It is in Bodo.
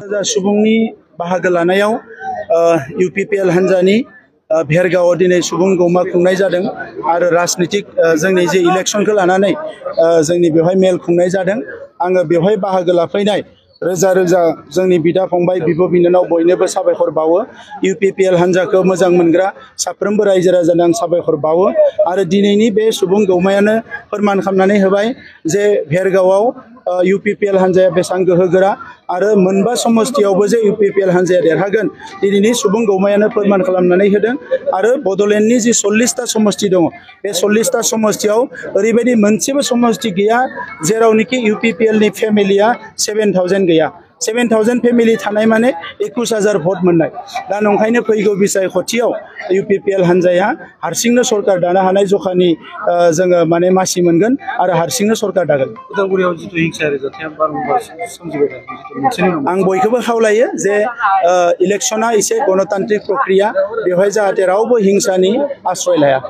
सुबुंनि बाहागो लानायाव UPPL हान्जानि भेरगावआव दिनै सुबुं गौमा खुंनाय जादों आरो राजनीतिक जोंनि जे इलेक्शनखौ लानानै जोंनि बेवहाय मेल खुंनाय जादों। आङो बेवहाय बाहागो लाफैनाय रोजा रोजा जोंनि बिदा फंबाय बिब' बिनानाव बयनोबो साबायखर बावो। UPPL हान्जाखौ मोजां मोनग्रा साफ्रोमबो रायजो राजानो आं साबायखर बावो आरो दिनैनि बे सुबुं गौमायानो फोरमान खालामनानै होबाय जे भेरगावआव UPPL हान्जाया बेसेबां गोहोगोरा आरो मोनबा समस्तियावबो जे UPPL हान्जाया देरहागोन दिनैनि सुबुं गौमायानो फोरमान खालामनानै होदों आरो बड'लेण्डनि जि 40टा समस्ति दङ बे 40टा समस्तियाव ओरैबायदि मोनसेबो समस्ति गैया जेरावनोखि UPPL नि फेमिलिया 7000 गैया। 7000 फेमिलि थानाय माने 21000 भट मोननाय। दा नंखायनो फैगौ बिसायख'थियाव UPPL हान्जाया हारसिंनो सरकार दानो हानाय जखानि जोङो माने मासि मोनगोन आरो हारसिंनो सरकार दागोन। उदालगुरियाव जिथु हिंसायारि जाथाया बारम्बार सोमजिबाय थादों। आं बयखौबो खावलायो जे इलेक्शना एसे गणतान्त्रिक प्रक्रिया बेवहाय जाहाथे रावबो हिंसानि आश्रय लाया।